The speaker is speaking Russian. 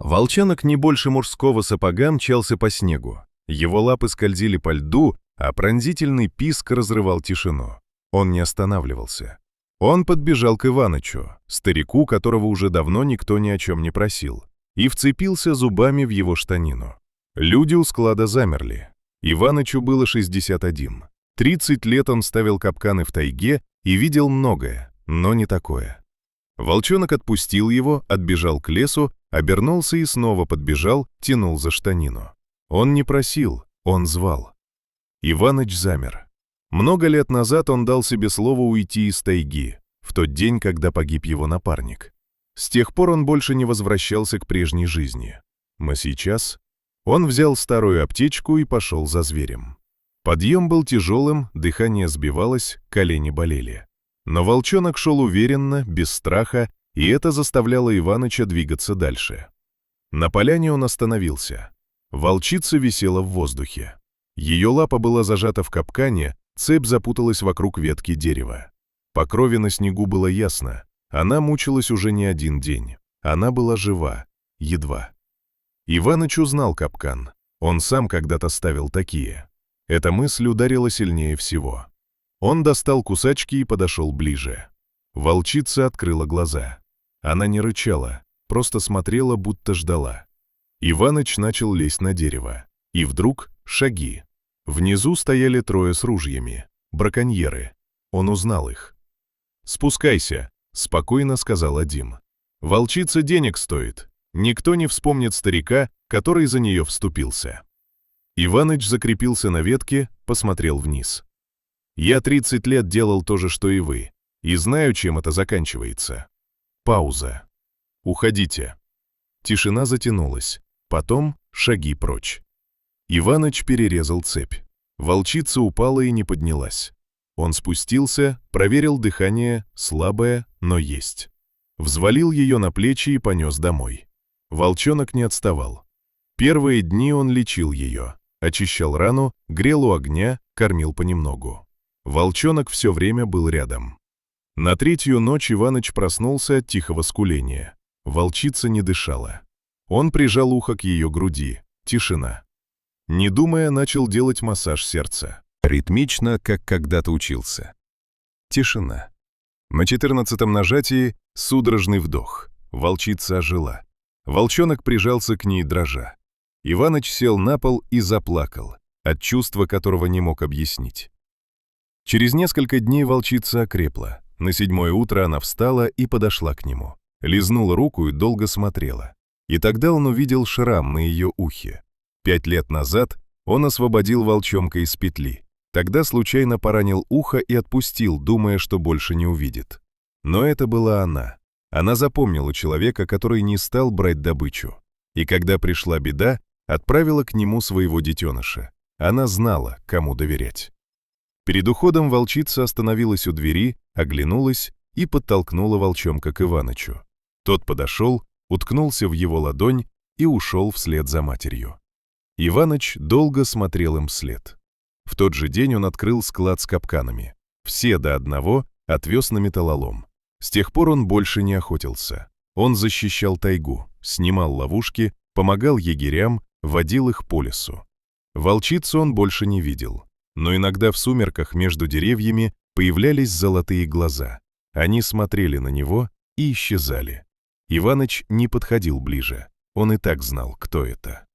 Волчонок не больше мужского сапога мчался по снегу. Его лапы скользили по льду, а пронзительный писк разрывал тишину. Он не останавливался. Он подбежал к Иванычу, старику, которого уже давно никто ни о чем не просил, и вцепился зубами в его штанину. Люди у склада замерли. Иванычу было 61. 30 лет он ставил капканы в тайге и видел многое, но не такое. Волчонок отпустил его, отбежал к лесу, обернулся и снова подбежал, тянул за штанину. Он не просил, он звал. Иваныч замер. Много лет назад он дал себе слово уйти из тайги, в тот день, когда погиб его напарник. С тех пор он больше не возвращался к прежней жизни. Но сейчас он взял старую аптечку и пошел за зверем. Подъем был тяжелым, дыхание сбивалось, колени болели. Но волчонок шел уверенно, без страха, и это заставляло Иваныча двигаться дальше. На поляне он остановился. Волчица висела в воздухе. Ее лапа была зажата в капкане, цепь запуталась вокруг ветки дерева. По крови на снегу было ясно. Она мучилась уже не один день. Она была жива, едва. Иваныч узнал капкан. Он сам когда-то ставил такие. Эта мысль ударила сильнее всего. Он достал кусачки и подошел ближе. Волчица открыла глаза. Она не рычала, просто смотрела, будто ждала. Иваныч начал лезть на дерево. И вдруг шаги. Внизу стояли трое с ружьями. Браконьеры. Он узнал их. «Спускайся», — спокойно сказал Адим. «Волчица денег стоит. Никто не вспомнит старика, который за нее вступился». Иваныч закрепился на ветке, посмотрел вниз. «Я 30 лет делал то же, что и вы, и знаю, чем это заканчивается». Пауза. «Уходите». Тишина затянулась. Потом шаги прочь. Иваныч перерезал цепь. Волчица упала и не поднялась. Он спустился, проверил дыхание, слабое, но есть. Взвалил ее на плечи и понес домой. Волчонок не отставал. Первые дни он лечил ее, очищал рану, грел у огня, кормил понемногу. Волчонок все время был рядом. На третью ночь Иваныч проснулся от тихого скуления. Волчица не дышала. Он прижал ухо к ее груди. Тишина. Не думая, начал делать массаж сердца. Ритмично, как когда-то учился. Тишина. На 14-м нажатии судорожный вдох. Волчица ожила. Волчонок прижался к ней, дрожа. Иваныч сел на пол и заплакал, от чувства которого не мог объяснить. Через несколько дней волчица окрепла. На 7-е утро она встала и подошла к нему. Лизнула руку и долго смотрела. И тогда он увидел шрам на ее ухе. 5 лет назад он освободил волчонка из петли. Тогда случайно поранил ухо и отпустил, думая, что больше не увидит. Но это была она. Она запомнила человека, который не стал брать добычу. И когда пришла беда, отправила к нему своего детеныша. Она знала, кому доверять. Перед уходом волчица остановилась у двери, оглянулась и подтолкнула волчонка к Иванычу. Тот подошел, уткнулся в его ладонь и ушел вслед за матерью. Иваныч долго смотрел им вслед. В тот же день он открыл склад с капканами. Все до одного отвез на металлолом. С тех пор он больше не охотился. Он защищал тайгу, снимал ловушки, помогал егерям, водил их по лесу. Волчицу он больше не видел. Но иногда в сумерках между деревьями появлялись золотые глаза. Они смотрели на него и исчезали. Иваныч не подходил ближе. Он и так знал, кто это.